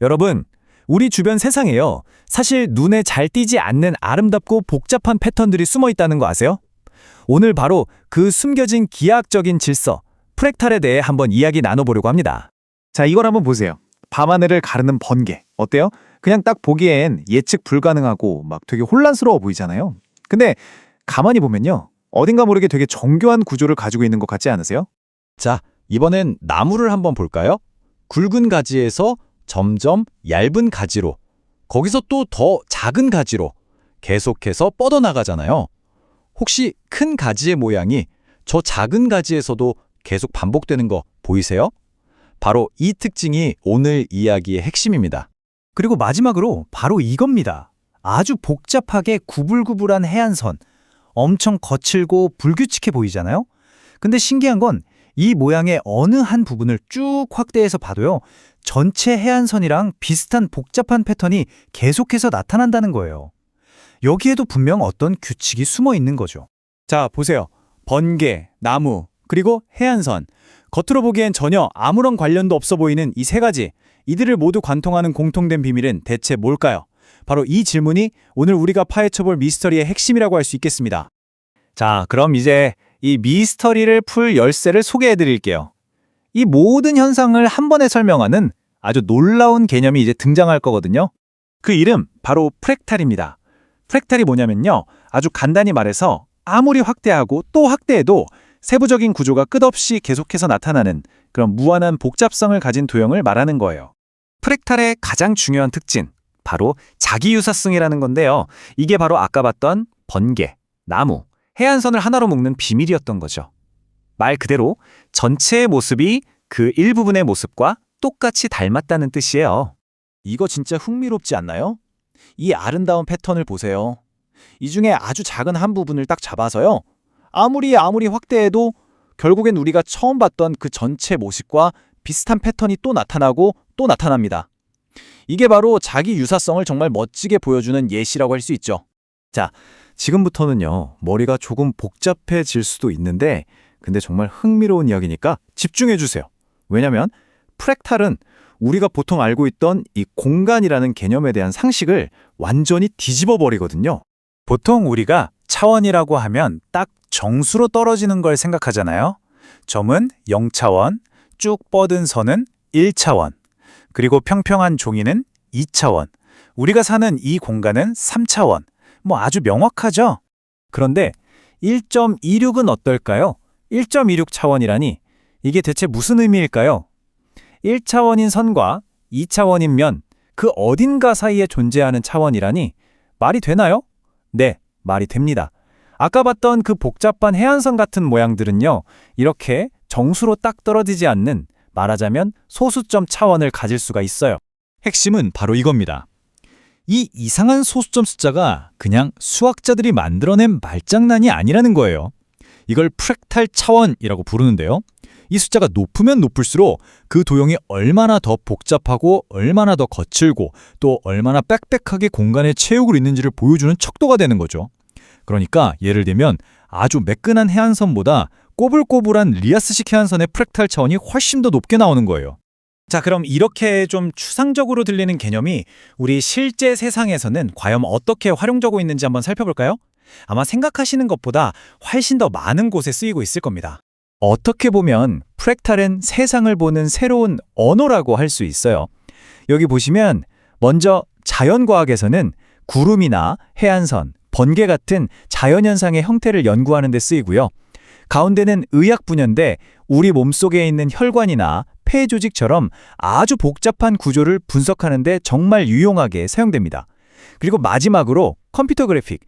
여러분, 우리 주변 세상에요. 사실 눈에 잘 띄지 않는 아름답고 복잡한 패턴들이 숨어 있다는 거 아세요? 오늘 바로 그 숨겨진 기하학적인 질서, 프랙탈에 대해 한번 이야기 나눠보려고 합니다. 자, 이걸 한번 보세요. 밤하늘을 가르는 번개. 어때요? 그냥 딱 보기엔 예측 불가능하고 막 되게 혼란스러워 보이잖아요. 근데 가만히 보면요. 어딘가 모르게 되게 정교한 구조를 가지고 있는 것 같지 않으세요? 자, 이번엔 나무를 한번 볼까요? 굵은 가지에서 점점 얇은 가지로, 거기서 또 더 작은 가지로 계속해서 뻗어나가잖아요. 혹시 큰 가지의 모양이 저 작은 가지에서도 계속 반복되는 거 보이세요? 바로 이 특징이 오늘 이야기의 핵심입니다. 그리고 마지막으로 바로 이겁니다. 아주 복잡하게 구불구불한 해안선. 엄청 거칠고 불규칙해 보이잖아요? 근데 신기한 건 이 모양의 어느 한 부분을 쭉 확대해서 봐도요. 전체 해안선이랑 비슷한 복잡한 패턴이 계속해서 나타난다는 거예요. 여기에도 분명 어떤 규칙이 숨어 있는 거죠. 자, 보세요. 번개, 나무, 그리고 해안선. 겉으로 보기엔 전혀 아무런 관련도 없어 보이는 이 세 가지. 이들을 모두 관통하는 공통된 비밀은 대체 뭘까요? 바로 이 질문이 오늘 우리가 파헤쳐볼 미스터리의 핵심이라고 할 수 있겠습니다. 자, 그럼 이제 이 미스터리를 풀 열쇠를 소개해 드릴게요. 이 모든 현상을 한 번에 설명하는 아주 놀라운 개념이 이제 등장할 거거든요. 그 이름 바로 프랙탈입니다. 프랙탈이 뭐냐면요. 아주 간단히 말해서 아무리 확대하고 또 확대해도 세부적인 구조가 끝없이 계속해서 나타나는 그런 무한한 복잡성을 가진 도형을 말하는 거예요. 프랙탈의 가장 중요한 특징, 바로 자기유사성이라는 건데요. 이게 바로 아까 봤던 번개, 나무, 해안선을 하나로 묶는 비밀이었던 거죠. 말 그대로 전체의 모습이 그 일부분의 모습과 똑같이 닮았다는 뜻이에요. 이거 진짜 흥미롭지 않나요? 이 아름다운 패턴을 보세요. 이 중에 아주 작은 한 부분을 딱 잡아서요. 아무리 확대해도 결국엔 우리가 처음 봤던 그 전체 모습과 비슷한 패턴이 또 나타나고 또 나타납니다. 이게 바로 자기 유사성을 정말 멋지게 보여주는 예시라고 할 수 있죠. 자, 지금부터는요. 머리가 조금 복잡해질 수도 있는데 근데 정말 흥미로운 이야기니까 집중해 주세요. 왜냐면 프랙탈은 우리가 보통 알고 있던 이 공간이라는 개념에 대한 상식을 완전히 뒤집어 버리거든요. 보통 우리가 차원이라고 하면 딱 정수로 떨어지는 걸 생각하잖아요. 점은 0차원, 쭉 뻗은 선은 1차원, 그리고 평평한 종이는 2차원, 우리가 사는 이 공간은 3차원. 아주 명확하죠? 그런데 1.26은 어떨까요? 1.26 차원이라니 이게 대체 무슨 의미일까요? 1차원인 선과 2차원인 면, 그 어딘가 사이에 존재하는 차원이라니 말이 되나요? 네, 말이 됩니다. 아까 봤던 그 복잡한 해안선 같은 모양들은요. 이렇게 정수로 딱 떨어지지 않는 말하자면 소수점 차원을 가질 수가 있어요. 핵심은 바로 이겁니다. 이 이상한 소수점 숫자가 그냥 수학자들이 만들어낸 말장난이 아니라는 거예요. 이걸 프랙탈 차원이라고 부르는데요. 이 숫자가 높으면 높을수록 그 도형이 얼마나 더 복잡하고 얼마나 더 거칠고 또 얼마나 빽빽하게 공간에 체육을 있는지를 보여주는 척도가 되는 거죠. 그러니까 예를 들면 아주 매끈한 해안선보다 꼬불꼬불한 리아스식 해안선의 프랙탈 차원이 훨씬 더 높게 나오는 거예요. 자, 그럼 이렇게 좀 추상적으로 들리는 개념이 우리 실제 세상에서는 과연 어떻게 활용되고 있는지 한번 살펴볼까요? 아마 생각하시는 것보다 훨씬 더 많은 곳에 쓰이고 있을 겁니다. 어떻게 보면 프랙탈은 세상을 보는 새로운 언어라고 할 수 있어요. 여기 보시면 먼저 자연과학에서는 구름이나 해안선, 번개 같은 자연현상의 형태를 연구하는 데 쓰이고요. 가운데는 의학 분야인데 우리 몸속에 있는 혈관이나 폐 조직처럼 아주 복잡한 구조를 분석하는 데 정말 유용하게 사용됩니다. 그리고 마지막으로 컴퓨터 그래픽,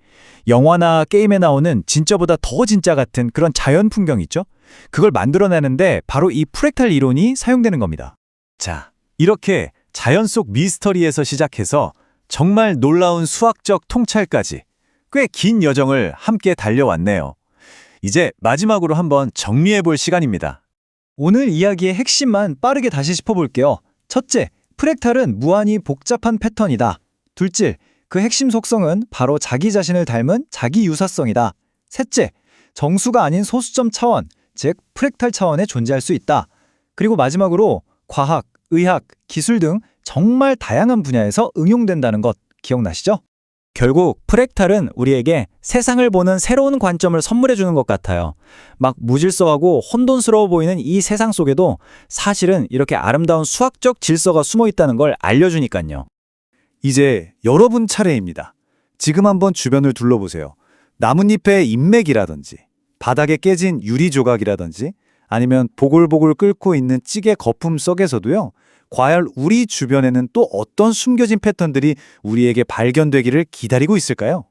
영화나 게임에 나오는 진짜보다 더 진짜 같은 그런 자연 풍경 있죠? 그걸 만들어내는데 바로 이 프랙탈 이론이 사용되는 겁니다. 자, 이렇게 자연 속 미스터리에서 시작해서 정말 놀라운 수학적 통찰까지 꽤 긴 여정을 함께 달려왔네요. 이제 마지막으로 한번 정리해볼 시간입니다. 오늘 이야기의 핵심만 빠르게 다시 짚어볼게요. 첫째, 프랙탈은 무한히 복잡한 패턴이다. 둘째, 그 핵심 속성은 바로 자기 자신을 닮은 자기 유사성이다. 셋째, 정수가 아닌 소수점 차원, 즉 프랙탈 차원에 존재할 수 있다. 그리고 마지막으로 과학, 의학, 기술 등 정말 다양한 분야에서 응용된다는 것 기억나시죠? 결국 프랙탈은 우리에게 세상을 보는 새로운 관점을 선물해 주는 것 같아요. 막 무질서하고 혼돈스러워 보이는 이 세상 속에도 사실은 이렇게 아름다운 수학적 질서가 숨어 있다는 걸 알려주니까요. 이제 여러분 차례입니다. 지금 한번 주변을 둘러보세요. 나뭇잎의 인맥이라든지 바닥에 깨진 유리 조각이라든지 아니면 보글보글 끓고 있는 찌개 거품 속에서도요. 과연 우리 주변에는 또 어떤 숨겨진 패턴들이 우리에게 발견되기를 기다리고 있을까요?